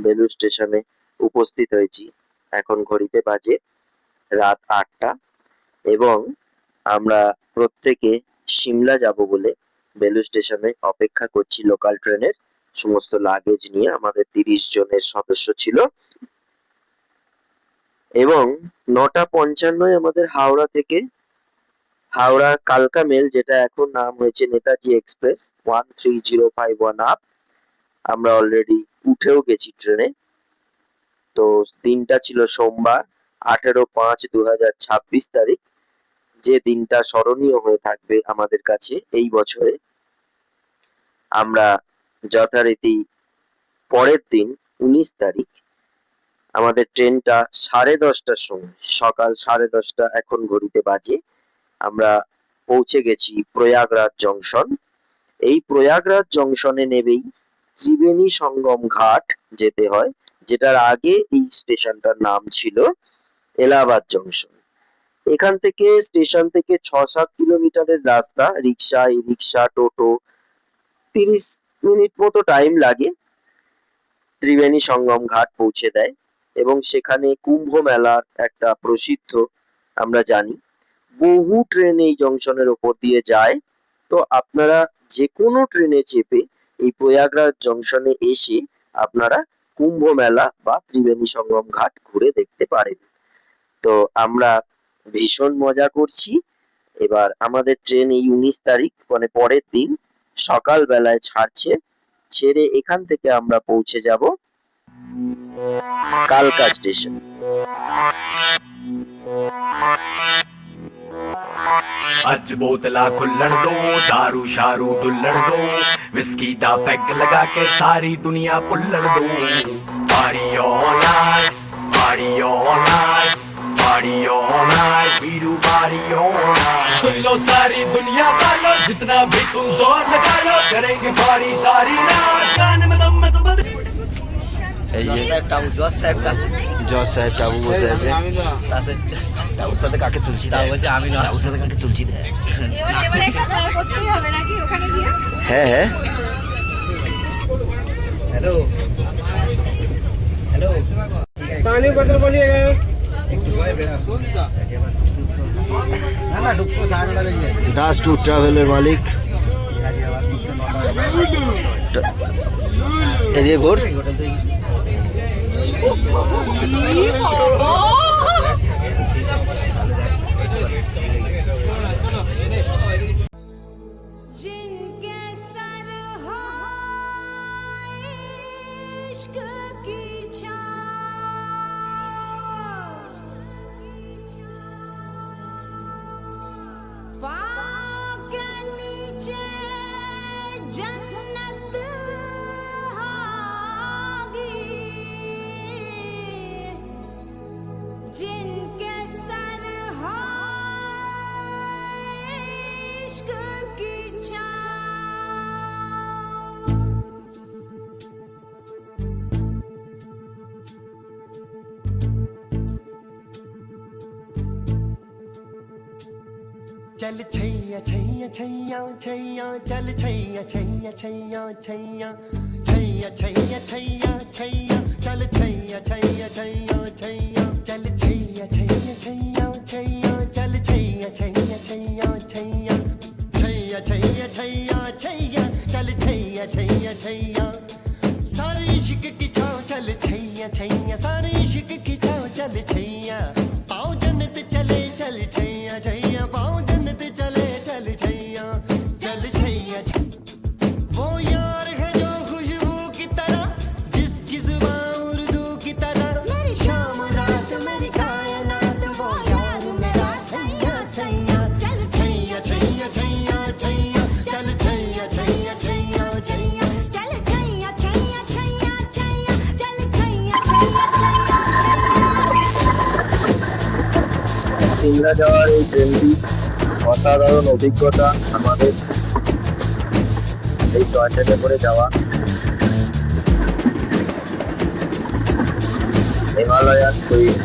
বেলুড় স্টেশনে উপস্থিত হয়েছি। এখন ঘড়িতে বাজে রাত ৮টা এবং আমরা প্রত্যেকে সিমলা যাব বলে বেলুড় স্টেশনে অপেক্ষা করছি লোকাল ট্রেনের। সমস্ত লাগেজ নিয়ে আমাদের ৩০ জনের সদস্য ছিল এবং ৯টা ৫৫ আমাদের হাওড়া কালকা মেল, যেটা এখন নাম হয়েছে নেতাজি এক্সপ্রেস 13051 আপ। আমরা অলরেডি উঠেও গেছি ট্রেনে। তো দিনটা ছিল সোমবার 18/৫/২০২৬ তারিখ, যে দিনটা স্মরণীয় হয়ে থাকবে আমাদের কাছে এই বছরে। আমরা যথারীতি পরের দিন ১৯ তারিখ আমাদের ট্রেনটা 10:30টার সময়, সকাল 10:30 এখন ঘড়িতে বাজে, আমরা পৌঁছে গেছি প্রয়াগরাজ জংশন। এই প্রয়াগরাজ জংশনে নেবেই ত্রিবেণী সঙ্গম ঘাট যেতে হয়, যেটার আগে এই স্টেশনটার নাম ছিল এলাহাবাদ জংশন। এখান থেকে স্টেশন থেকে ৬-৭ কিলোমিটারের রাস্তা, রিক্সা টোটো ৩০ মিনিট মতো টাইম লাগে ত্রিবেণী সঙ্গম ঘাট পৌঁছে দেয়। এবং সেখানে কুম্ভ মেলার একটা প্রসিদ্ধ আমরা জানি, বহু ট্রেন এই জংশনের ওপর দিয়ে যায়। তো আপনারা যে কোনো ট্রেনে চেপে এই প্রয়াগরাজ জংশনে এসে আপনারা কুম্ভ মেলা বা ত্রিবেণী সঙ্গম ঘাট ঘুরে দেখতে পারেন। তো আমরা ভীষণ মজা করছি। এবার আমাদের ট্রেন এই ১৯ তারিখ মানে পরের দিন সকাল বেলায় ছাড়ছে। ছেড়ে এখান থেকে আমরা পৌঁছে যাব কালকা স্টেশন। अज बोतला खुल्लण दो, दारू शारू डुल्लण दो, विस्की दा पैग लगा के सारी दुनिया पुल्लण दो। Party all night, party all night, party all night, Veeru party all night. सुन लो सारी दुनिया वालों, जितना भी तुम जोर लगा लो, करेंगे पार्टी सारी रात। कान में दम में तो बंद। জজ সাহেব টাবু বসে আছে। টাবুর সাথে কাকে তুলছি দেয়? আমি না, টাবুর সাথে কাকে তুলছি দেয়? হ্যাঁ হ্যাঁ। हेलो हेलो, पानी बोतल बोलिएगा। দাস ট্যুর ট্রাভেলের মালিক। এদিকে ঘোর। जिनके सर हो इश्क की छाँव, पाँव के नीचे जन्नत होगी। जिनके सर हो इश्क की छाँव, चल छैया छैया छैया छैया, चल छैया छैया छैया छैया, छैया छैया छैया छैया, चल छैया छैया छैया छैया, चल छैया छैया छैया छैया, चल छैया छैया छैया छैया, छैया छैया छैया छैया, चल छैया छैया छैया। सारे इश्क की छाँव चल छैया छैया, सारे इश्क की छाँव चल छैया। पाँव जन्नत चले चल छैया छैया, पाँव जन्नत चले चल छैया, चल छैया। वो यार है जो खुशबू की तरह, जिसकी जुबां उर्दू की तरह, मेरी शाम रात मेरी कायनात, वो यार मेरा सैया सैया। चल छैया छैया छैया छैया, चल छैया छैया छैया छैया, चल छैया छैया छैया छैया, चल छैया छैया छैया छैया। সিমলা যাওয়ার এই ট্রেনটি অসাধারণ অভিজ্ঞতা আমাদের, এই টয় ট্রেনে করে যাওয়া। হিমালয়ান কুইন,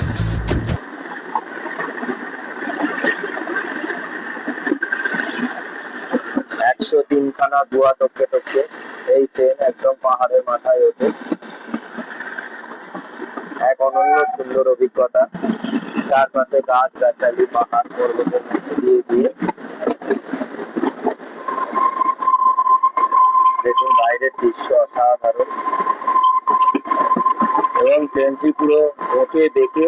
একশো 3খানা গুহা টপকে টপকে এই ট্রেন একদম পাহাড়ের মাথায় ওঠে। অনন্য সুন্দর অভিজ্ঞতা। চারপাশে গাছ গাছালি পাহাড় পর্বতের মধ্যে দিয়ে দিয়ে দেখুন বাইরের দৃশ্য অসাধারণ, এবং ট্রেনটি পুরো ওঠে দেখে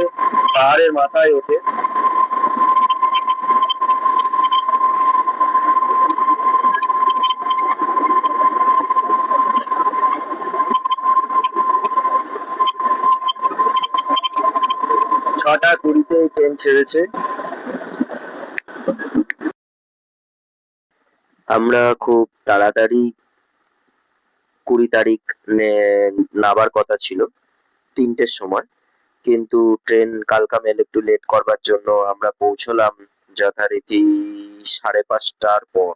পাহাড়ের মাথায় ওঠে। ছটা কুড়িতে এই ট্রেন ছেড়েছে। আমরা খুব তাড়াতাড়ি 20 তারিখ নামার কথা ছিল 3টের সময়, কিন্তু ট্রেন কালকা মেল একটু লেট করবার জন্য আমরা পৌঁছলাম যথারীতি 5:30টার পর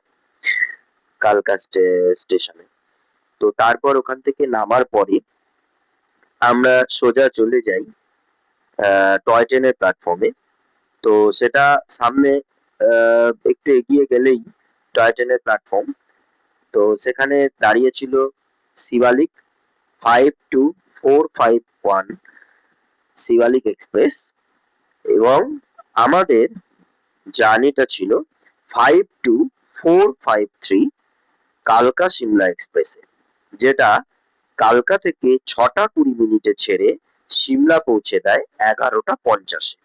কালকা স্টেশনে। তো তারপর ওখান থেকে নামার পরে আমরা সোজা চলে যাই টয় ট্রেনের প্ল্যাটফর্মে। তো সেটা সামনে একটু এগিয়ে গেলেই টয় ট্রেনের প্ল্যাটফর্ম। তো সেখানে দাঁড়িয়ে ছিল শিবালিক 52451 শিবালিক এক্সপ্রেস, এবং আমাদের জার্নিটা ছিল 52453 কালকা সিমলা এক্সপ্রেসে, যেটা কালকা থেকে 6টা 20 মিনিটে ছেড়ে সিমলা পৌঁছে দেয় 11টা 50-এ।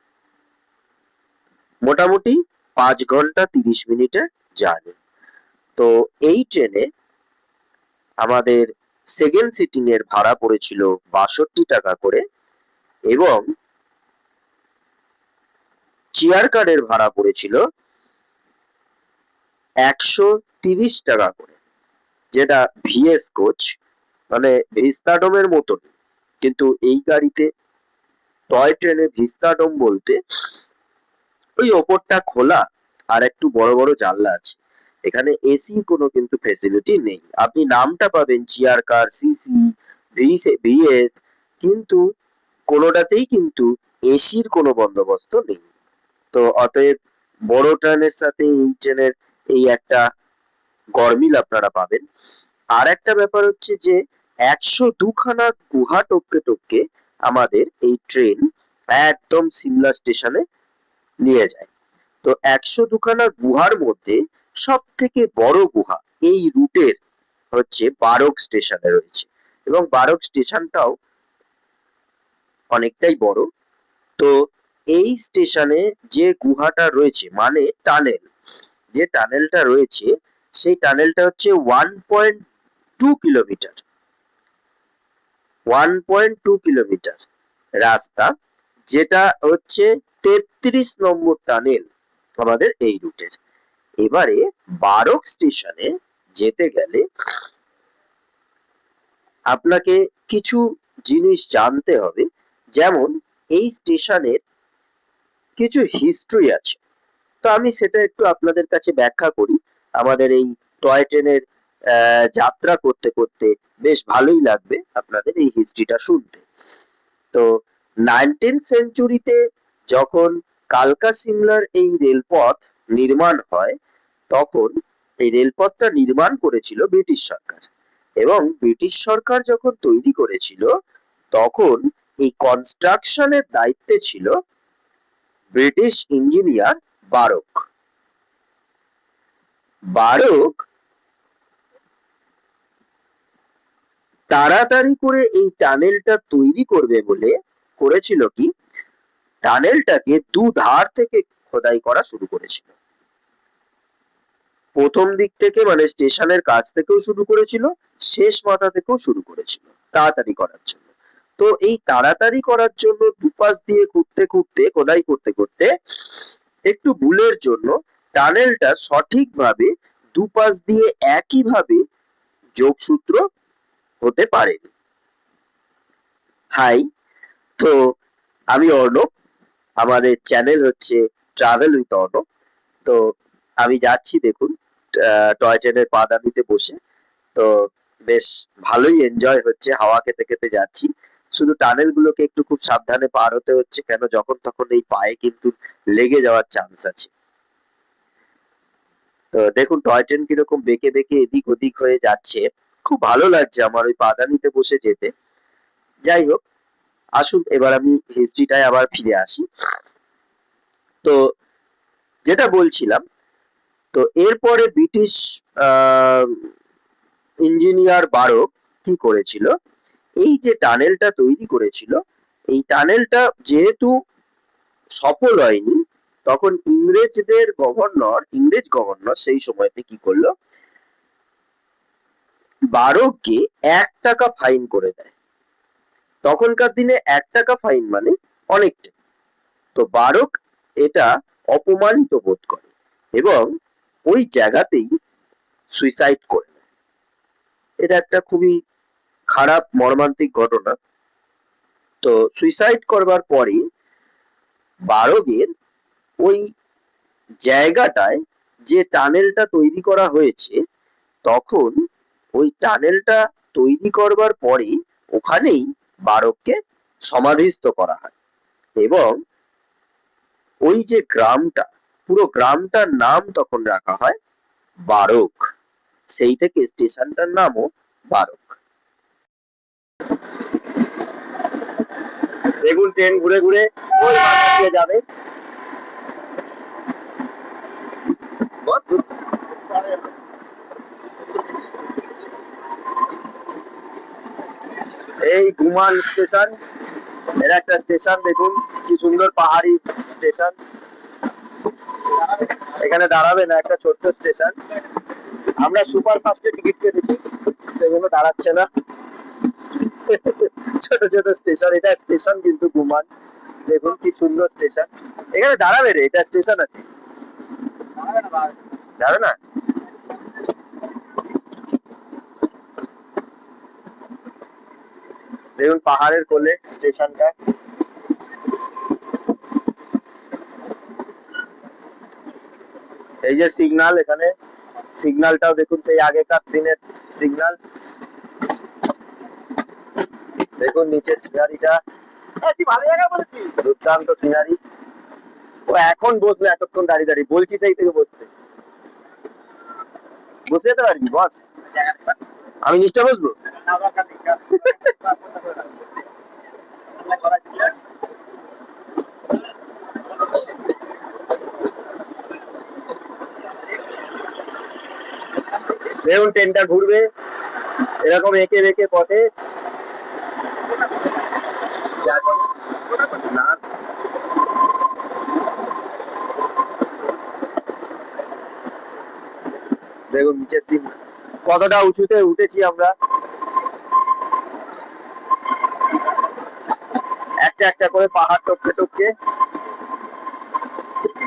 মোটামুটি 5 ঘন্টা 30 মিনিটের জার্নি। তো এই ট্রেনে আমাদের সেকেন্ড সিটিং এর ভাড়া পড়েছিল 62 টাকা করে, এবং চেয়ার কারের ভাড়া পড়েছিল 130 টাকা করে, যেটা ভিএস কোচ, মানে ভিস্তাডোমের মতন। কিন্তু এই গাড়িতে টয় ট্রেনে ভিস্তাডোম বলতে ওই ওপরটা খোলা আর একটু বড় বড় জানলা আছে। এখানে এসি কোনো কিন্তু ফেসিলিটি নেই। আপনি নামটা পাবেন চেয়ার কার, সিসি, ভিএস, কিন্তু কোনোটাতেই কিন্তু এসির কোনো বন্দোবস্ত নেই। তো অতএব বড় ট্রেনের সাথে এই ট্রেনের এই একটা গরমিল আপনারা পাবেন। আর একটা ব্যাপার হচ্ছে যে 102খানা গুহা টপকে টপকে আমাদের এই ট্রেন একদম সিমলা স্টেশনে নিয়ে যায়। তো 102খানা গুহার মধ্যে সব থেকে বড় গুহা এই রুটের হচ্ছে বারক স্টেশনে রয়েছে, এবং বারক স্টেশনটাও অনেকটাই বড়। তো এই স্টেশনে যে গুহাটা রয়েছে, মানে টানেল, যে টানেলটা রয়েছে সেই টানেলটা হচ্ছে 1.2 কিলোমিটার, 1.2 কিলোমিটার রাস্তা, যেটা হচ্ছে 33 নম্বর টানেল আমাদের এই রুটের। এবারে বারক স্টেশনে যেতে গেলে আপনাকে কিছু জিনিস জানতে হবে, যেমন এই স্টেশনের কিছু হিস্ট্রি আছে। তো আমি সেটা একটু আপনাদের কাছে ব্যাখ্যা করি। আমাদের এই টয় ট্রেনের যাত্রা করতে করতে বেশ ভালোই লাগবে আপনাদের এই হিস্ট্রিটা শুনতে। তো 19th সেঞ্চুরিতে যখন কালকা সিমলার এই রেলপথ নির্মাণ হয়, তখন এই রেলপথটা নির্মাণ করেছিল ব্রিটিশ সরকার, এবং ব্রিটিশ সরকার যখন তৈরি করেছিল তখন এই কনস্ট্রাকশনের দায়িত্বে ছিল ব্রিটিশ ইঞ্জিনিয়ার বারক। বারক তাড়াতাড়ি করে এই টানেলটা তৈরি করবে বলে করেছিল কি, টানেলটাকে দুধার থেকে খোদাই করা শুরু করেছিল। প্রথম দিক থেকে মানে স্টেশনের কাছ থেকেও শুরু করেছিল, শেষ মাথা থেকেও শুরু করেছিল তাড়াতাড়ি করার জন্য। তো এই তাড়াতাড়ি করার জন্য দুপাশ দিয়ে খুঁড়তে খুঁড়তে খোদাই করতে করতে একটু ভুলের জন্য টানেলটা সঠিকভাবে দুপাশ দিয়ে একইভাবে যোগসূত্র হতে পারেনি। হাই, তো আমি অর্ণব, আমাদের চ্যানেল হচ্ছে ট্রাভেল উইথ অর্ণব। তো আমি যাচ্ছি দেখুন টয় ট্রেনের পাদানিতে বসে। তো বেশ ভালোই এনজয় হচ্ছে, হাওয়া খেতে খেতে যাচ্ছি। শুধু টানেল গুলোকে একটু খুব সাবধানে পার হতে হচ্ছে, কেন যখন তখন এই পায়ে কিন্তু লেগে যাওয়ার চান্স আছে। তো দেখুন টয় ট্রেন কিরকম বেঁকে বেঁকে এদিক ওদিক হয়ে যাচ্ছে, খুব ভালো লাগছে আমার ওই পাদানিতে বসে যেতে। যাই হোক, আসুন এবার আমি হিস্ট্রিটায় আবার ফিরে আসি। তো যেটা বলছিলাম, তো এরপরে ব্রিটিশ ইঞ্জিনিয়ার বারক কি করেছিল, এই যে টানেলটা তৈরি করেছিল, এই টানেলটা যেহেতু সফল হয়নি, তখন ইংরেজ গভর্নর সেই সময়তে কি করলো, বারককে 1 টাকা ফাইন করে দেয়। তখনকার দিনে 1 টাকা ফাইন মানে অনেকটা। তো বারক এটা অপমানিত বোধ করে এবং ওই জায়গাতেই সুইসাইড করে নেয়। এটা একটা খুবই খারাপ মর্মান্তিক ঘটনা। তো সুইসাইড করবার পরে বারকের ওই জায়গাটায় যে টানেলটা তৈরি করা হয়েছে, তখন ওই টানেলটা তৈরি করবার পরে ওখানেই বারককে সমাধিস্থ করা হয় এবং ওই যে গ্রামটা, পুরো গ্রামটার নাম তখন রাখা হয় বারক। সেই থেকে স্টেশনটার নামও বারক। দেখুন ট্রেন ঘুরে ঘুরে ওই মাথা দিয়ে যাবে। এই গুমান স্টেশন, এর একটা স্টেশন দেখুন কি সুন্দর পাহাড়ি স্টেশন। এখানে দাঁড়াবে না, একটা ছোট্ট স্টেশন। আমরা সুপার ফাস্টে টিকিট কেটেছি, সেগুলো দাঁড়াচ্ছে না। ছোট ছোট স্টেশন, এটা স্টেশন কিন্তু গুমান। দেখুন কি সুন্দর স্টেশন। এখানে দাঁড়াবে রে, এটা স্টেশন আছে, দাঁড়াবে না। দেখুন পাহাড়ের কোলে স্টেশনটা। এই যে সিগন্যাল, এখানে সিগন্যালটাও দেখুন সেই আগেকার দিনের সিগন্যাল। দেখুন নিচে সিনারিটা, দুর্দান্ত সিনারি। ও এখন বসবে, এতক্ষণ দাঁড়িয়ে দাঁড়িয়ে বলছি সেই থেকে বসতে। বসে যেতে পারবি বস? আমি নিচটা বসবো? দেখুন ট্রেনটা ঘুরবে এরকম এঁকে বেঁকে পথে। না, দেখুন নিচের সিন কতটা উঁচুতে উঠেছি আমরা। একটা একটা করে পাহাড় টপকে টপকে,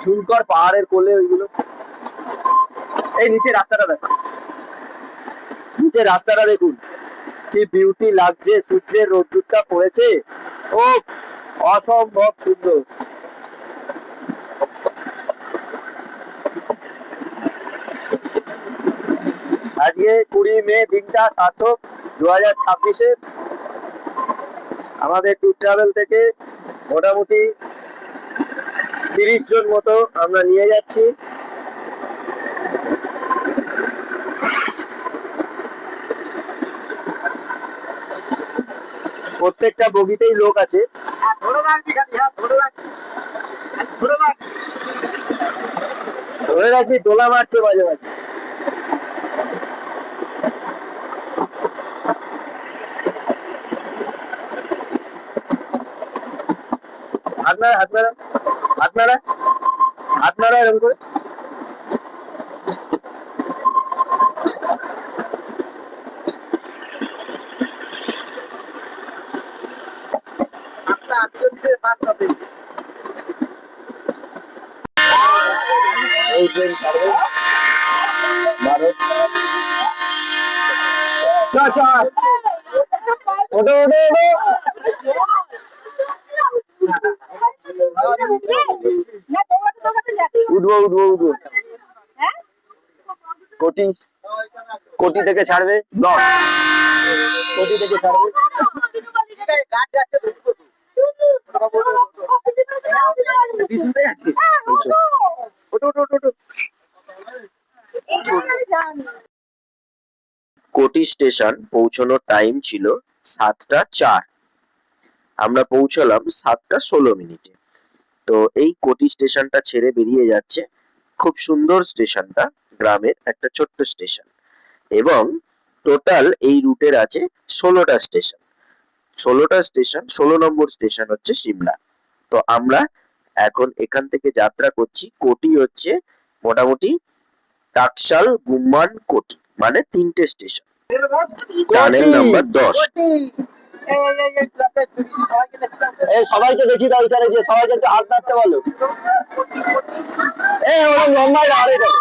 ঝুমকর পাহাড়ের কোলে ওইগুলো। এই নিচে রাস্তাটা দেখুন, নিচে রাস্তাটা দেখুন কি বিউটি লাগছে, সূর্যের রোদ্দুরটা পড়েছে, ও অসম্ভব সুন্দর। আজকে 20 মে, দিনটা সার্থক 2026-এ। আমাদের ট্যুর ট্রাভেল থেকে মোটামুটি 30 জন মতো আমরা নিয়ে যাচ্ছি। প্রত্যেকটা বগিতেই লোক আছে। ধরে রাখবি, দোলা মারছে মাঝে মাঝে। আপনারা আপনারা আপনারা আপনারা এরকম করে এই ট্রেন ছাড়বে ভারত। ওটো ওটো উঠবো উঠবো উঠবো। কোটি, কোটি থেকে ছাড়বে, ব্লক কোটি থেকে ছাড়বে। কোটি স্টেশন পৌঁছানোর টাইম ছিল 7টা 4। আমরা পৌঁছালাম 7:16 তো এই কোটি স্টেশনটা ছেড়ে বেরিয়ে যাচ্ছে। খুব সুন্দর স্টেশনটা, গ্রামের একটা ছোট্ট স্টেশন। এবং টোটাল এই রুটের আছে 16টা স্টেশন। 16 নম্বর স্টেশন হচ্ছে সিমলা। তো আমরা এখন এখান থেকে যাত্রা করছি। কোটি হচ্ছে মোটামুটি টাকশাল, গুম্মান, কোটি, মানে 3টে স্টেশন। Tunnel number 10। এই সবাইকে দেখি দাও এখানে, যে সবাইকে একটু হাত নাড়তে বলো। এই ওরা লম্বাই আরে করে।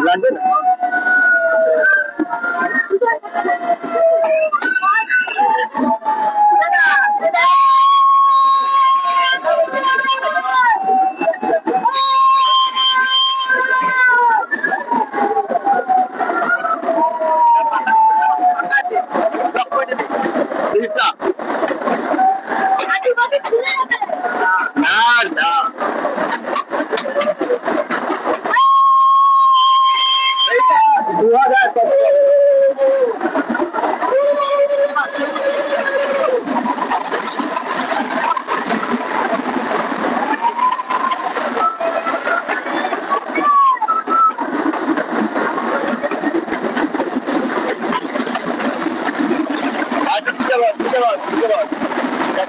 লাগবে না?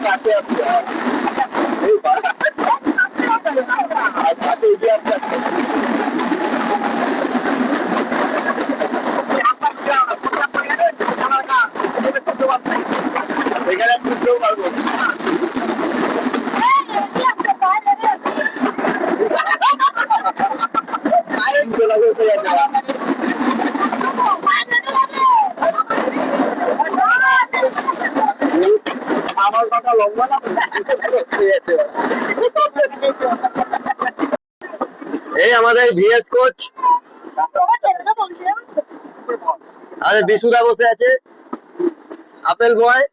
কাছে আসছে এই বাড়া আর কাছে এগিয়ে আসছে। এখানে বুঝতেও পারবো আমার কথা লম্বা না। এই আমাদের ভিএস কোচ আরে বিশুদা বসে আছে, আপেল বয়।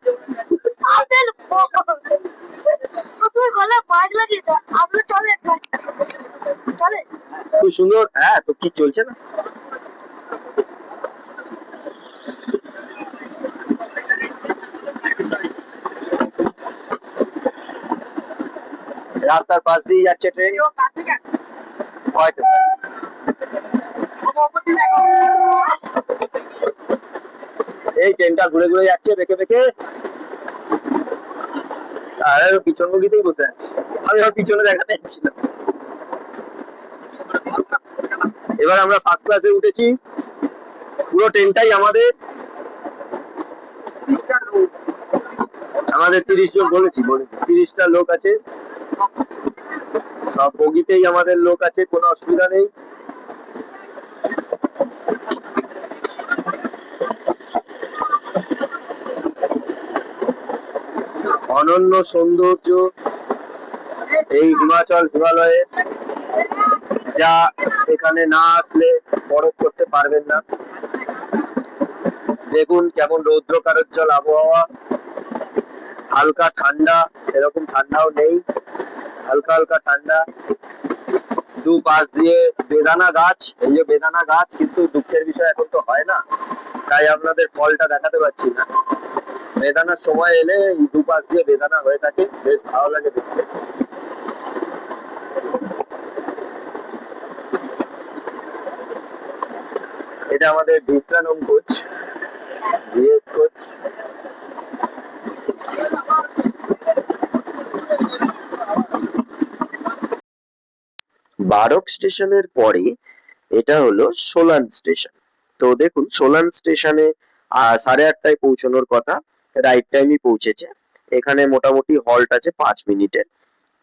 আপেল তোর গলা বাজ লাগিয়েছে, আপনি চলে চলে। খুব সুন্দর। হ্যাঁ, তো কি চলছে না? রাস্তার পাশ দিয়ে যাচ্ছে ট্রেন, হয়তো। এই ট্রেনটা ঘুরে ঘুরে যাচ্ছে বেঁকে বেঁকে, আর পিছন মুখিতেই বসে আছে। আমি আর পিছনে দেখাতে যাচ্ছি না। এবার আমরা ফার্স্ট ক্লাসে উঠেছি, পুরো ট্রেনটাই আমাদের। আমাদের 30 জন বলেছি 30টা লোক আছে, সব বগিতেই আমাদের লোক আছে, কোনো অসুবিধা নেই। অনন্য সৌন্দর্য এই হিমালয়ে, যা এখানে না আসলে পরখ করতে পারবেন না। দেখুন কেমন রৌদ্রকারোজ্জ্বল আবহাওয়া, হালকা ঠান্ডা, সেরকম ঠান্ডাও নেই, হালকা হালকা ঠান্ডা। দুপাশ দিয়ে বেদানা গাছ, এই যে বেদানা গাছ, কিন্তু দুঃখের বিষয় এখন তো হয় না, তাই আপনাদের ফলটা দেখাতে পাচ্ছি না। বেদানার সময় এলে এই দুপাশ দিয়ে বেদানা হয়ে থাকে, বেশ ভালো লাগে দেখতে। এটা আমাদের বিশ্রাম কোচ, ভিএস কোচ। বারক স্টেশনের পরে এটা হলো সোলান স্টেশন। তো দেখুন সোলান স্টেশনে 8:30টায় পৌঁছানোর কথা, রাইট টাইমই পৌঁছেছে। এখানে মোটামুটি হল্ট আছে 5 মিনিটের।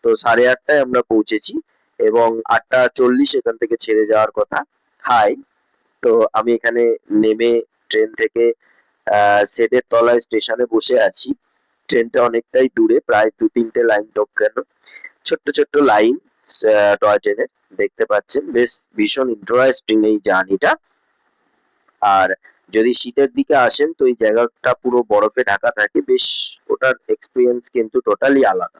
তো 8:30টায় আমরা পৌঁছেছি এবং 8:40 এখান থেকে ছেড়ে যাওয়ার কথা। হাই, তো আমি এখানে নেমে ট্রেন থেকে শেডের তলায় স্টেশনে বসে আছি। ট্রেনটা অনেকটাই দূরে, প্রায় 2-3টে লাইন টপকানো, ছোট্ট ছোট্ট লাইন টয় ট্রেনের। দেখতে পাচ্ছেন বেশ ভীষণ ইন্টারেস্টিং এই জার্নিটা। আর যদি শীতের দিকে আসেন তো এই জায়গাটা পুরো বরফে ঢাকা থাকে, বেশ ওটার এক্সপিরিয়েন্স কিন্তু টোটালি আলাদা।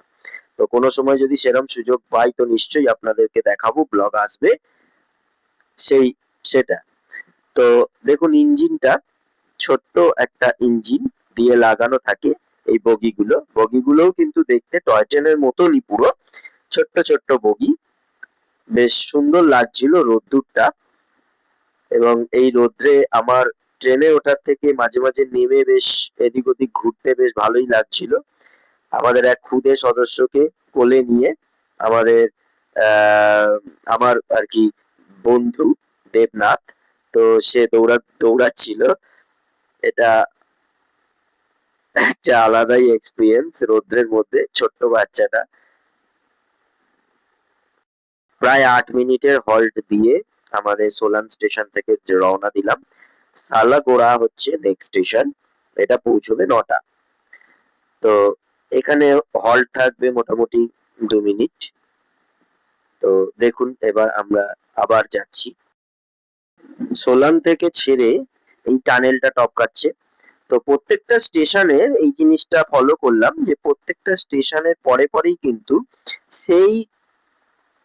তো কোনো সময় যদি সেরকম সুযোগ পাই তো নিশ্চয়ই আপনাদেরকে দেখাবো, ব্লগ আসবে সেটা। তো দেখুন ইঞ্জিনটা ছোট্ট একটা ইঞ্জিন দিয়ে লাগানো থাকে এই বগিগুলোও কিন্তু দেখতে টয় ট্রেনের মতনই পুরো ছোট্ট ছোট্ট বগি। বেশ সুন্দর লাগছিল রোদ্দুরটা, এবং এই রোদ্রে আমার ট্রেনে ওঠার থেকে মাঝে মাঝে নেমে বেশ এদিক ওদিক ঘুরতে বেশ ভালোই লাগছিল। আমাদের এক খুদে সদস্যকে কোলে নিয়ে আমাদের আমার আর কি বন্ধু দেবনাথ, তো সে দৌড়াচ্ছিল। এটা একটা আলাদাই এক্সপিরিয়েন্স রোদ্রের মধ্যে ছোট্ট বাচ্চাটা। প্রায় 8 মিনিটের হল্ট দিয়ে আমাদের সোলান স্টেশন থেকে রওনা দিলাম। সালাগোড়া হচ্ছে নেক্সট স্টেশন, এটা পৌঁছবে 9টা। তো এখানে হল্ট থাকবে মোটামুটি 2 মিনিট। তো দেখুন এবার আমরা আবার যাচ্ছি। সোলান থেকে ছেড়ে এই টানেলটা টপকাচ্ছে। তো প্রত্যেকটা স্টেশনের এই জিনিসটা ফলো করলাম যে প্রত্যেকটা স্টেশনের পরে পরেই কিন্তু সেই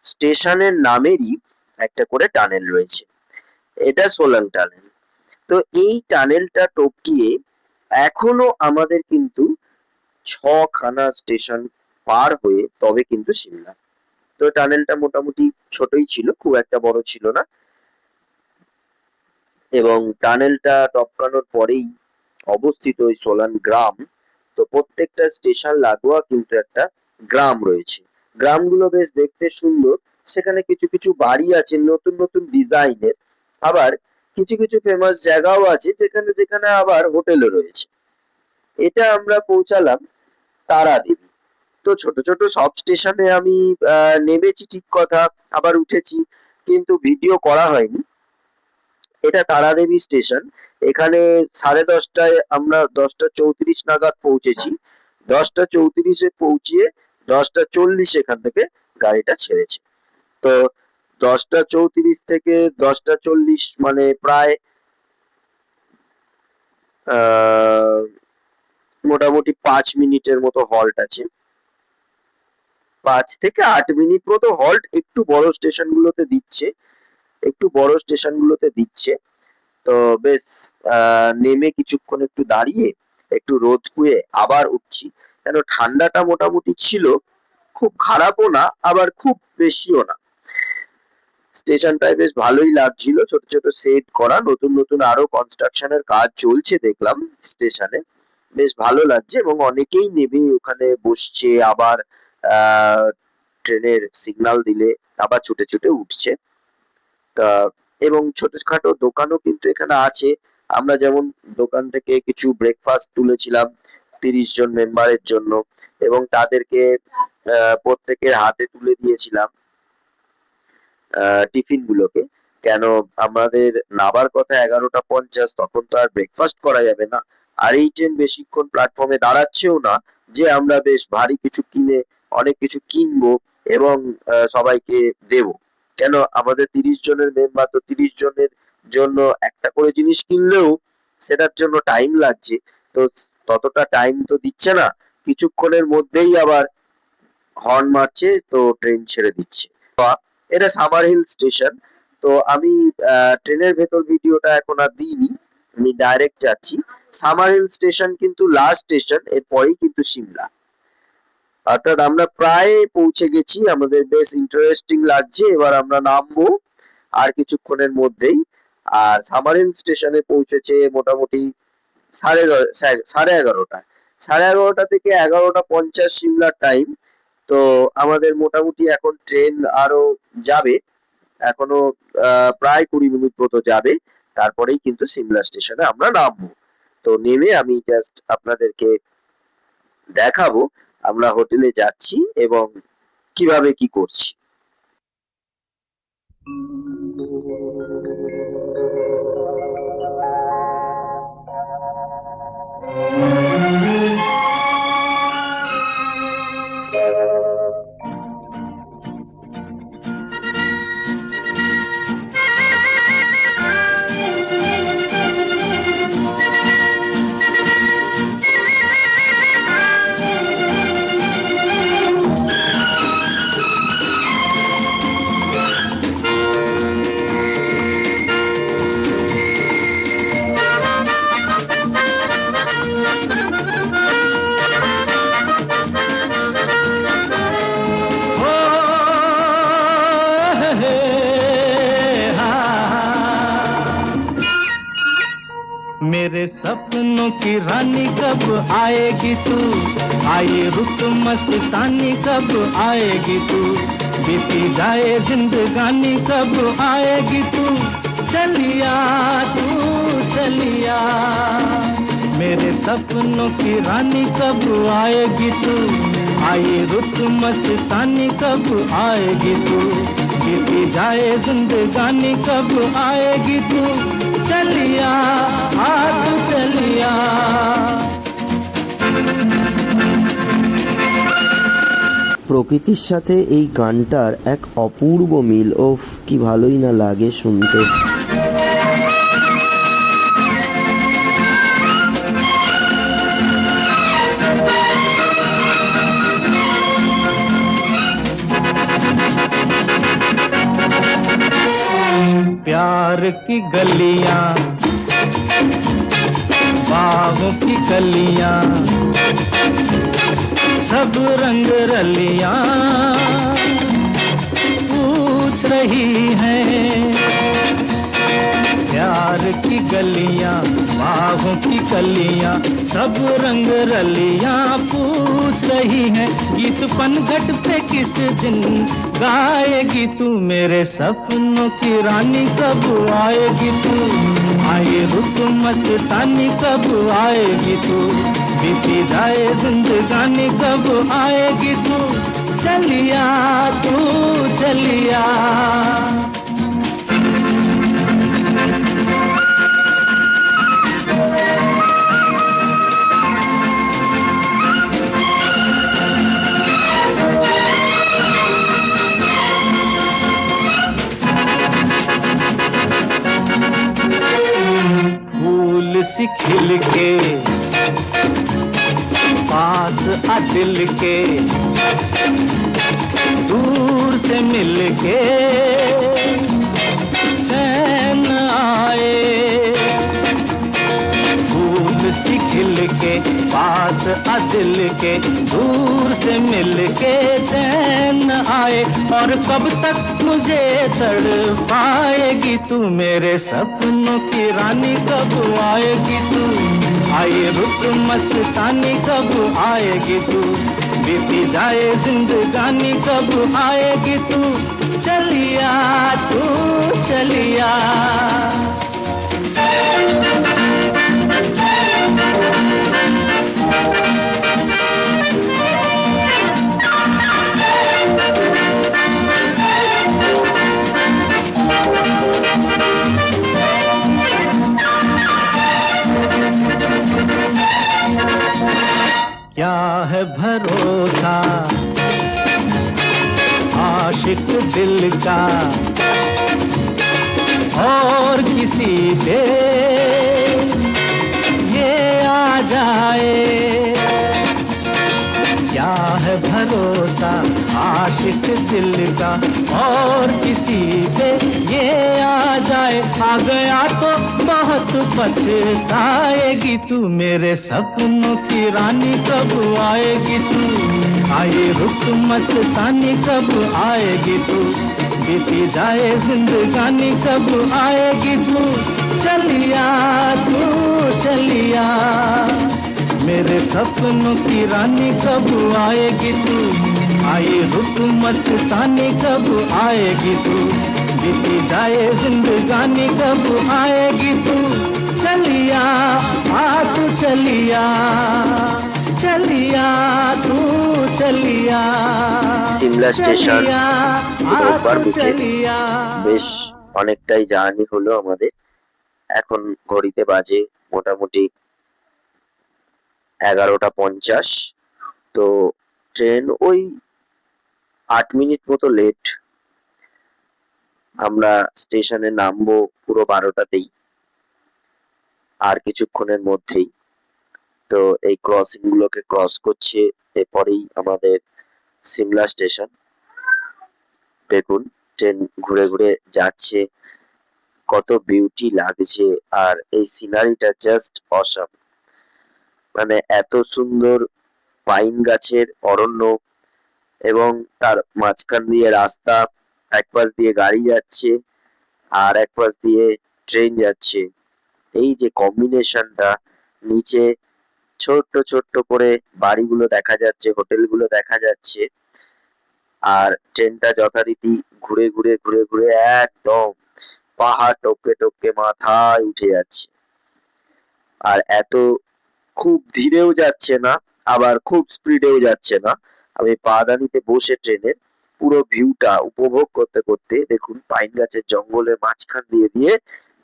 স্টেশনের নামেরই একটা করে টানেল রয়েছে। এটা সোলান টানেল। তো এই টানেলটা টপকিয়ে এখনো আমাদের কিন্তু 6খানা স্টেশন পার হয়ে তবে কিন্তু সিমলা। তো টানেলটা মোটামুটি ছোটই ছিল, খুব একটা বড় ছিল না, এবং টানেলটা টপকানোর পরেই অবস্থিত ওই সোলান গ্রাম। তো প্রত্যেকটা স্টেশন লাগোয়া কিন্তু একটা গ্রাম রয়েছে। গ্রামগুলো বেশ দেখতে সুন্দর, সেখানে কিছু কিছু বাড়ি আছে নতুন নতুন ডিজাইনের, আবার কিছু কিছু ফেমাস জায়গাও আছে যেখানে যেখানে আবার হোটেলও রয়েছে। এটা আমরা পৌঁছালাম তারাদেবী। তো ছোট ছোট সব স্টেশনে আমি নেমেছি ঠিক কথা, আবার উঠেছি, কিন্তু ভিডিও করা হয়নি। এটা তারাদেবী স্টেশন। এখানে 10:30টায় আমরা 10:34 নাগাদ পৌঁছেছি। 10:34-এ পৌঁছিয়ে 10:40 এখান থেকে গাড়িটা ছেড়েছে। তো 10:34 থেকে 10:40 মানে প্রায় মোটামুটি 5 মিনিটের মতো হল্ট আছে। 5 থেকে 8 মিনিট মতো হল্ট একটু বড় স্টেশনগুলোতে দিচ্ছে। তো বেশ নেমে কিছুক্ষণ একটু দাঁড়িয়ে একটু রোদ পুয়ে আবার উঠছি, কেন ঠান্ডাটা মোটামুটি ছিল, খুব খারাপও না আবার খুব বেশিও না। স্টেশনটায় বেশ ভালোই লাগছিল, ছোট ছোট সেট করা, নতুন নতুন আরো কনস্ট্রাকশনের কাজ চলছে দেখলাম স্টেশনে, বেশ ভালো লাগছে। এবং অনেকেই নেমে ওখানে বসছে, আবার ট্রেনের সিগন্যাল দিলে আবার ছুটে ছুটে উঠছে। তা এবং ছোটখাটো দোকানও কিন্তু এখানে আছে। আমরা যেমন দোকান থেকে কিছু ব্রেকফাস্ট তুলেছিলাম 30 জন মেম্বারের জন্য, এবং তাদেরকে প্রত্যেকের হাতে তুলে দিয়েছিলাম টিফিন গুলোকে। কেন আমাদের নামার কথা 11:50, তখন তো আর ব্রেকফাস্ট করা যাবে না, আর এই ট্রেন বেশিক্ষণ প্ল্যাটফর্মে দাঁড়াচ্ছেও না যে আমরা বেশ ভারী কিছু কিনে অনেক কিছু কিনবো এবং সবাইকে দেবো। কেন আমাদের 30 জনের মেম্বার, তো 30 জনের জন্য একটা করে জিনিস কিনলেও সেটার জন্য টাইম লাগছে, তো ততটা টাইম তো দিচ্ছে না, কিছুক্ষণের মধ্যেই আবার হর্ন মারছে, তো ট্রেন ছেড়ে দিচ্ছে। এটা সামার হিল স্টেশন। তো আমি ট্রেনের ভেতর ভিডিওটা এখন আর দিইনি, আমি ডাইরেক্ট যাচ্ছি। সামার হিল স্টেশন কিন্তু লাস্ট স্টেশন, এরপরেই কিন্তু সিমলা। অর্থাৎ আমরা প্রায় পৌঁছে গেছি, আমাদের বেশ ইন্টারেস্টিং লাগছে। এবার আমরা নামবো আর কিছুক্ষণের মধ্যেই। আর সামার হিল স্টেশনে পৌঁছেছে মোটামুটি 11:30। 11:30 থেকে 11:50 সিমলার টাইম। তো আমাদের মোটামুটি এখন ট্রেন আরো যাবে, এখনো প্রায় 20 মিনিট মতো যাবে, তারপরেই কিন্তু সিমলা স্টেশনে আমরা নামবো। তো নেমে আমি জাস্ট আপনাদেরকে দেখাবো আমরা হোটেলে যাচ্ছি এবং কিভাবে কি করছি। मेरे सपनों की रानी कब आएगी तू, आए रुत मस्तानी कब आएगी तू, बीती जाए जिंदगानी कब आएगी तू, चलिया तू चलिया, मेरे सपनों की रानी कब आएगी तू, आए रुत मस्तानी कब आएगी तू, बीती जाए जिंदगानी कब आएगी तू, चलिया आ तू चलिया। প্রকৃতির সাথে এই গানটার এক অপূর্ব মিল, ওফ কি ভালোই না লাগে শুনতে। प्यार की गलियां, बागों की कलियां, सब रंग रलियां पूछ रही हैं, प्यार की गलियां, बागों की कलियां, सब रंग रलियां पूछ रही हैं, गीत पनघट पे किस दिन गाएगी तू, मेरे सपनों की रानी कब आएगी तू, आए रुत मस्तानी कब आएगी तू, बीती जाए जिंदगानी कब आएगी तू, चलिया तू चलिया। सी खिल के पास आ दिल के, दूर से मिल के चैन आए, फूल सी खिल के पास आ दिल के, दूर से मिल के चैन आए, और कब तक मुझे तड़पाएगी तू, मेरे सपनों की रानी कब आएगी तू, आए रुत मस्तानी कब आएगी तू, बीती जाए जिंदगानी कब आएगी तू, चलिया तू चलिया। क्या है भरोसा आशिक दिल का और किसी पे ये आ जाए, क्या है भरोसा आशिक दिल का और किसी पे ये आ जाए, आ गया तो बहुत पछताएगी तू, मेरे सपनों की रानी कब आएगी तू, आए रुत मस्तानी कब आएगी तू, बीती जाए जिंदगानी कब आएगी तू, चलिया तू चलिया, मेरे सपनों की रानी कब आएगी तू, आए रुत मस्तानी कब आएगी तू, बीती जाए जिंदगानी कब आएगी तू, चलिया आ तू चलिया, चलिया तू चलिया। সিমলা স্টেশন রোববার বুকে বেশ অনেকটাই জার্নি হলো আমাদের, এখন ঘড়িতে বাজে মোটামুটি 11:50। তো ট্রেন ওই 8 মিনিট মতো লেট, আমরা স্টেশনে নামবো পুরো 12টাতেই, আর কিছুক্ষণের মধ্যেই। তো এই ক্রসিং গুলোকে ক্রস করছে, এরপরেই আমাদের সিমলা স্টেশন। দেখুন ট্রেন ঘুরে ঘুরে যাচ্ছে, কত বিউটি লাগছে, আর এই সিনারিটা জাস্ট অসাম, মানে এত সুন্দর পাইন গাছের অরণ্য এবং তার মাঝখান দিয়ে রাস্তা, এক পাশ দিয়ে গাড়ি যাচ্ছে আর এক পাশ দিয়ে ট্রেন যাচ্ছে, এই যে কম্বিনেশনটা, নিচে ছোট্ট ছোট্ট করে বাড়িগুলো দেখা যাচ্ছে, হোটেলগুলো দেখা যাচ্ছে, আর ট্রেনটা যথারীতি ঘুরে ঘুরে ঘুরে ঘুরে একদম পাহাড় টপকে টপকে মাথায় উঠে যাচ্ছে। আর এত খুব ধীরেও যাচ্ছে না, আবার খুব স্পিডেও যাচ্ছে না। আমি পাদানিতে বসে ট্রেনের পুরো ভিউটা উপভোগ করতে করতে দেখুন পাইন গাছের জঙ্গলের মাঝখান দিয়ে দিয়ে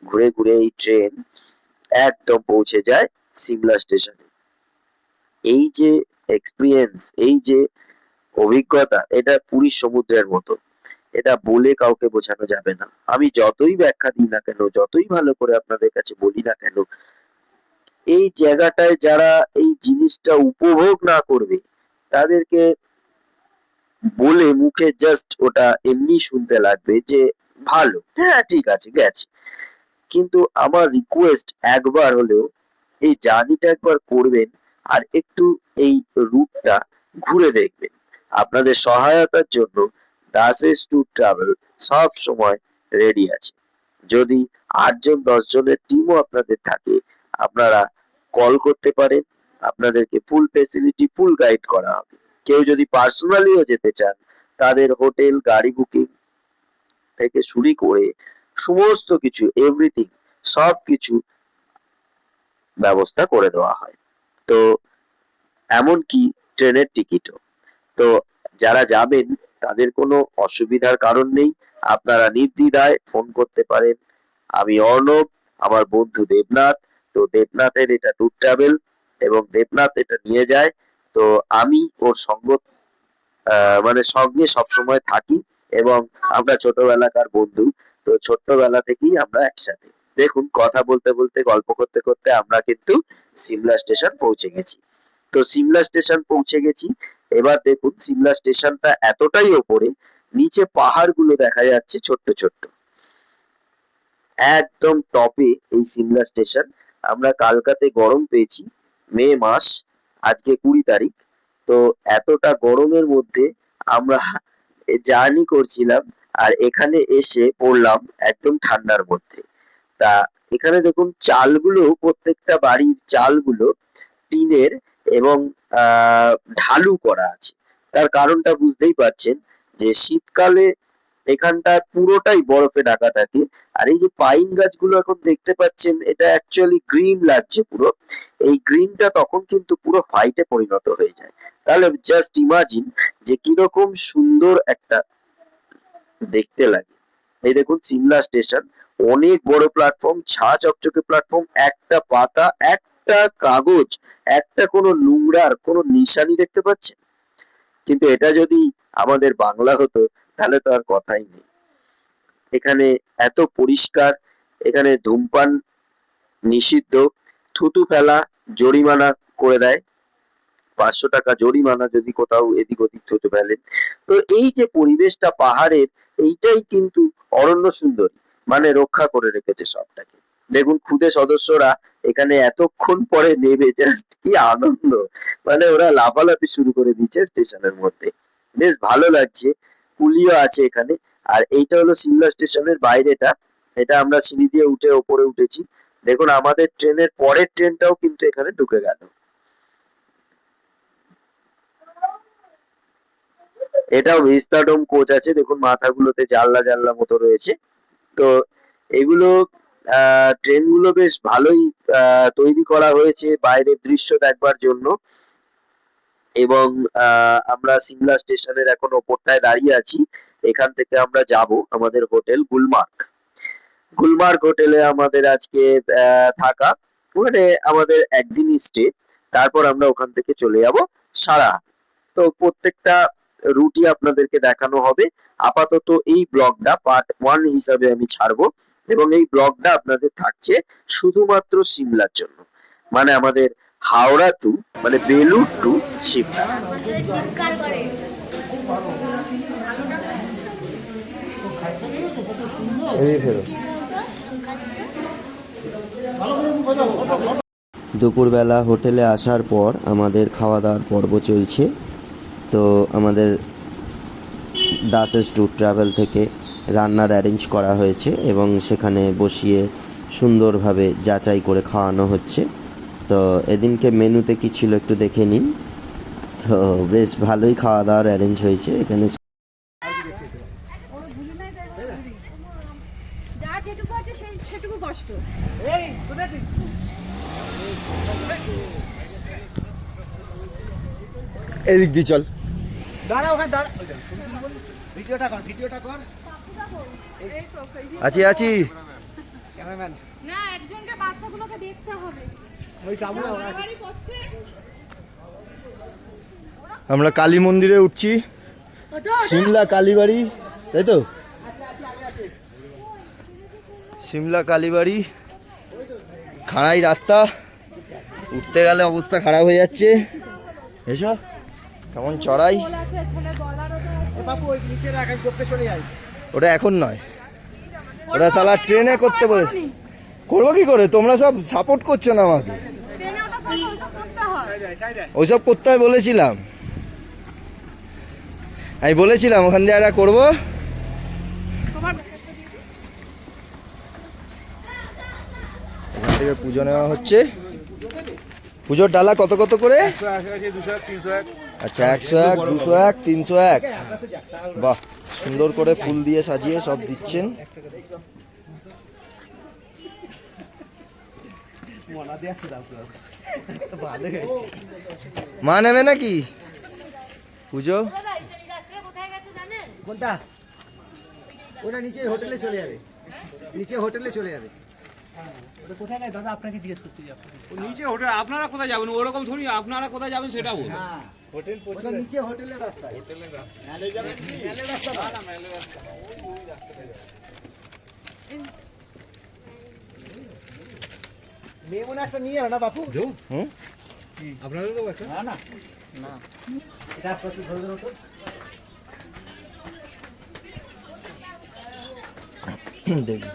ঘুরে ঘুরে এই ট্রেন একদম পৌঁছে যায় সিমলা স্টেশনে। এই যে এক্সপিরিয়েন্স, এই যে অভিজ্ঞতা, এটা পুরীর সমুদ্রের মতো। এটা বলে কাউকে বোঝানো যাবে না। আমি যতই ব্যাখ্যা দিই না কেন, যতই ভালো করে আপনাদের কাছে বলি না কেন, এই জায়গাটায় যারা এই জিনিসটা উপভোগ না করবে তাদেরকে বলে মুখে জাস্ট ওটা এমনি শুনতে লাগবে যে ভালো, হ্যাঁ ঠিক আছে গেছে, কিন্তু আমার রিকোয়েস্ট একবার হলেও এই জার্নিটা একবার করবেন আর একটু এই রুটটা ঘুরে দেখবেন। আপনাদের সহায়তার জন্য দাসেস ট্যুর ট্রাভেল সব সময় রেডি আছে। যদি 8 জন 10 জনের টিমও আপনাদের থাকে, আপনারা কল করতে পারেন, আপনাদেরকে ফুল ফেসিলিটি, ফুল গাইড করা হবে। কেউ যদি পার্সোনালিও যেতে চান, তাদের হোটেল, গাড়ি বুকিং থেকে শুরু করে সমস্ত কিছু, এভরিথিং, সব কিছু ব্যবস্থা করে দেওয়া হয়। তো এমনকি ট্রেনের টিকিটও। তো যারা যাবেন তাদের কোনো অসুবিধার কারণ নেই, আপনারা নির্দ্বিধায় ফোন করতে পারেন। আমি অর্ণব, আমার বন্ধু দেবনাথ। তো দেবনাথের এটা ট্যুর ট্রাভেল এবং দেবনাথ এটা নিয়ে যায়। তো আমি ওর মানে সঙ্গে সবসময় থাকি এবং আমরা ছোটবেলাকার বন্ধু। তো ছোট্টবেলা থেকেই আমরা একসাথে। দেখুন কথা বলতে বলতে, গল্প করতে করতে আমরা কিন্তু সিমলা স্টেশন পৌঁছে গেছি। তো সিমলা স্টেশন পৌঁছে গেছি। এবার দেখুন সিমলা স্টেশনটা এতটাই ওপরে, নিচে পাহাড়গুলো দেখা যাচ্ছে ছোট্ট ছোট্ট। একদম টপে এই সিমলা স্টেশন। আমরা কালকাতে গরম পেয়েছি, মে মাস, আজকে 20 তারিখ। তো এতটা গরমের মধ্যে আমরা জার্নি করছিলাম আর এখানে এসে পড়লাম একদম ঠান্ডার মধ্যে। তা এখানে দেখুন চালগুলো, প্রত্যেকটা বাড়ির চালগুলো টিনের এবং ঢালু করা আছে। তার কারণটা বুঝতেই পারছেন যে শীতকালে এখানটা পুরোটাই বরফে ঢাকা থাকে। আর এই যে পাইন গাছগুলো এখন দেখতে পাচ্ছেন, এটা অ্যাকচুয়ালি গ্রিন লাগছে পুরো। এই গ্রিনটা তখন কিন্তু পুরো হোয়াইটে পরিণত হয়ে যায়। তাহলে জাস্ট ইমাজিন যে কিরকম সুন্দর একটা দেখতে লাগে। এই দেখুন সিমলা স্টেশন, অনেক বড় প্ল্যাটফর্ম, ছা চকচকে প্ল্যাটফর্ম, একটা পাতা, একটা কাগজ, একটা কোনো নোংরার কোনো নিশানি দেখতে পাচ্ছেন। কিন্তু এটা যদি আমাদের বাংলা হতো তাহলে তো আর কথাই নেই। এখানে এত পরিষ্কার, এখানে ধূমপান নিষিদ্ধ, থুতু ফেলা জরিমানা করে দেয়, 500 টাকা জরিমানা যদি কোথাও এদিক ওদিক থুতু ফেলেন। তো এই যে পরিবেশটা পাহাড়ের, এইটাই কিন্তু অরণ্য সুন্দরী মানে রক্ষা করে রেখেছে সবটাকে। দেখুন খুদে সদস্যরা এখানে এতক্ষণ পরে নেবে, জাস্ট কি আনন্দ, মানে ওরা লাফালাফি শুরু করে দিয়েছে স্টেশনের মধ্যে। বেশ ভালো লাগছে। পুলিও আছে এখানে। আর এইটা হলো সিমলা স্টেশনের বাইরেটা। এটা আমরা সিঁড়ি দিয়ে উঠে ওপরে উঠেছি। দেখুন আমাদের ট্রেনের পরের ট্রেনটাও কিন্তু এখানে ঢুকে গেল। এটাও ভিস্তাডোম কোচ আছে। দেখুন মাথাগুলোতে জানলা জানলা মতো রয়েছে। তো এগুলো ট্রেনগুলো বেশ ভালোই তৈরি করা হয়েছে বাইরের দৃশ্য দেখবার জন্য। এবং আমরা সিমলা স্টেশনের এখন ওপরটায় দাঁড়িয়ে আছি। এখান থেকে আমরা যাব আমাদের হোটেল গুলমার্গ। গুলমার্গ হোটেলে আমাদের আজকে থাকা, ওখানে আমাদের একদিনই স্টে। তারপর আমরা ওখান থেকে চলে যাব সারাহাট। তো প্রত্যেকটা রুটই আপনাদেরকে দেখানো হবে। আপাতত এই ব্লগটা পার্ট 1 হিসাবে আমি ছাড়বো এবং এই ব্লগটা আপনাদের থাকছে শুধুমাত্র সিমলার জন্য, মানে আমাদের হাওড়া টু, মানে বেলুর টু সিমলা। দুপুরবেলা হোটেলে আসার পর আমাদের খাওয়া দাওয়ার পর্ব চলছে। তো আমাদের দাসেস ট্যুর ট্রাভেল থেকে রান্নার অ্যারেঞ্জ করা হয়েছে এবং সেখানে বসিয়ে সুন্দরভাবে যাচাই করে খাওয়ানো হচ্ছে। তো এদিনকে মেনুতে কি ছিল একটু দেখে নিন। তো বেশ ভালোই খাওয়া দাওয়ার অ্যারেঞ্জ হয়েছে এখানে। যা যেটুকু আছে সেটুকু কষ্ট। এদিক দিয়ে চল। আছি আছি। না, একজনকে বাচ্চাগুলোকে দেখতে হবে। বাড়াবাড়ি করছে। আমরা কালী মন্দিরে উঠছি, সিমলা কালীবাড়ি, তাই তো? সিমলা কালীবাড়ি, খাড়াই রাস্তা, উঠতে গেলে অবস্থা খারাপ হয়ে যাচ্ছে। এসো, কেমন চড়াই। ওটা এখন নয়, ওটা সালা ট্রেনে করতে বলেছে। করবো কি করে, তোমরা সব সাপোর্ট করছো না আমাকে। ট্রেনে ওঠার সময় ওইসব করতে হয়। ওইসব করতে হয় বলেছিলাম, আমি বলেছিলাম ওখান দিয়ে একটা করবো। এখান থেকে পুজো নেওয়া হচ্ছে। পুজোর ডালা কত কত করে? আচ্ছা, 101, 201, 301। বাহ, সুন্দর করে ফুল দিয়ে সাজিয়ে সব দিচ্ছেন। মা নেবে নাকি পুজো? কোনটা? ওটা নিচে হোটেলে চলে যাবে, নিচে হোটেলে চলে যাবে। ওটা কোথায় গেছে দাদা? আপনাকে জিজ্ঞেস করছি যে নিচে হোটেল আপনারা কোথায় যাবেন? ওরকম শুনি আপনারা কোথায় যাবেন সেটা বলুন। হোটেল, ওটা নিচে হোটেলের রাস্তা। হোটেলের রাস্তা, মেলে যাবে কি? মেলে রাস্তা না, মেলে রাস্তা। মেয়ে মনে একটা নিয়ে না বাপু? হুম, আপনাদের তো একটা না না না, এটা আস্তে আস্তে ধরে ধরে ওঠো। দেখি।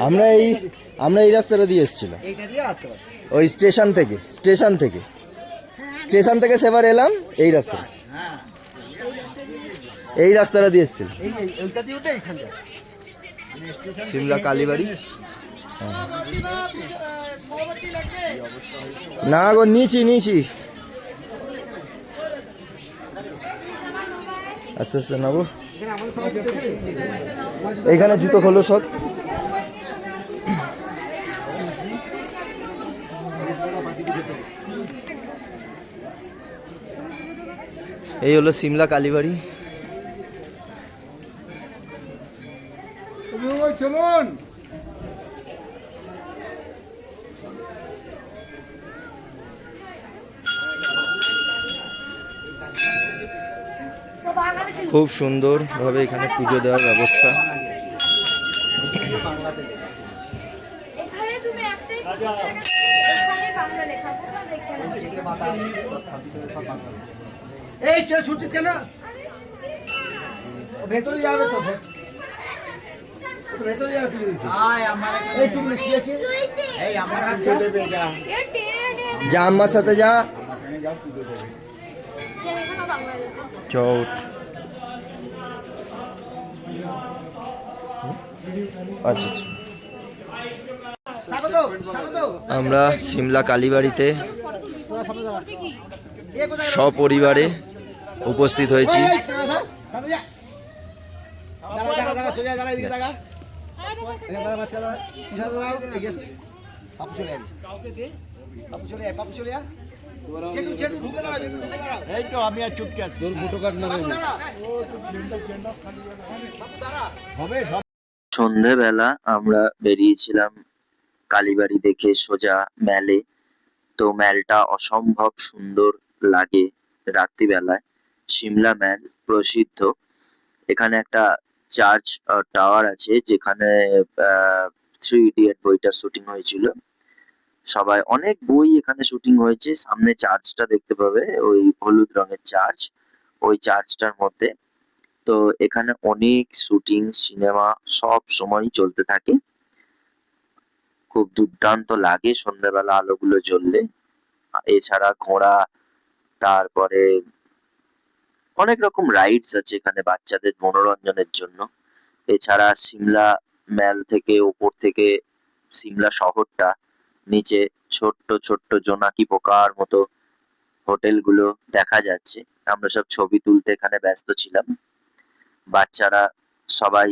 আমরা এই রাস্তাটা দিয়ে এসেছিলাম, এইটা দিয়ে আসতে পারো। ওই স্টেশন থেকে সেবার এলাম এই রাস্তা, এই রাস্তাটা দিয়ে এসেছিলাম। এইটা দিয়ে ওটা এইখানটা সিমলা কালীবাড়ি। না গো, নিয়েছি। আস্তে আস্তে নেবো। এইখানে জুতো খোলো সব। এই হলো সিমলা কালীবাড়ি। চলুন। খুব সুন্দর ভাবে এখানে পুজো দেওয়ার ব্যবস্থা। এখানে তুমি একটাই এখানে বাংলা লেখা এই কেউ ছুটছিস কেন? ও ভেতরে যাবে তো, ও তো ভেতরে যাবে। এই তুমি কি আছে? এই আমার হাত চলে বেজা। যা আমার সাথে যা। চৌট। আচ্ছা, আমরা সিমলা কালীবাড়িতে সপরিবারে উপস্থিত হয়েছি। সন্ধেবেলা আমরা বেরিয়েছিলাম কালীবাড়ি দেখে সোজা ম্যালে। তো ম্যালটা অসম্ভব সুন্দর লাগে রাত্রিবেলায়। সিমলা ম্যাল প্রসিদ্ধ। এখানে একটা চার্চ টাওয়ার আছে যেখানে 3 ইডিয়ট বইটা শুটিং হয়েছিল। সবাই অনেক বই এখানে শুটিং হয়েছে। সামনে চার্চটা দেখতে পাবে, ওই হলুদ রঙের চার্চ, ওই চার্চটার মধ্যে। তো এখানে অনেক শুটিং সিনেমা সব সময় চলতে থাকে। খুব দুর্দান্ত লাগে সন্ধ্যাবেলা আলোগুলো জ্বললে। এছাড়া ঘোড়া, তারপরে অনেক রকম রাইডস আছে এখানে বাচ্চাদের মনোরঞ্জনের জন্য। এছাড়া সিমলা ম্যাল থেকে ওপর থেকে সিমলা শহরটা, নিচে ছোট্ট ছোট্ট জোনাকি পোকার মতো হোটেলগুলো দেখা যাচ্ছে। আমরা সব ছবি তুলতে এখানে ব্যস্ত ছিলাম। বাচ্চারা সবাই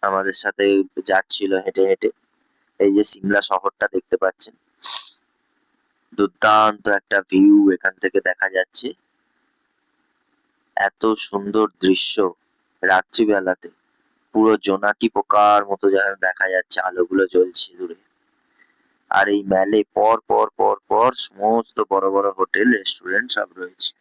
আমাদের সাথে যাচ্ছিল হেঁটে হেঁটে। এই যে সিমলা শহরটা দেখতে পাচ্ছেন, দুর্দান্ত একটা ভিউ এখান থেকে দেখা যাচ্ছে। এত সুন্দর দৃশ্য রাত্রিবেলাতে, পুরো জোনাকি পোকার মতো যেন দেখা যাচ্ছে, আলোগুলো জ্বলছে দূরে। আর এই ম্যালে পর পর পর পর সমস্ত বড় বড় হোটেল রেস্টুরেন্ট সব রয়েছে।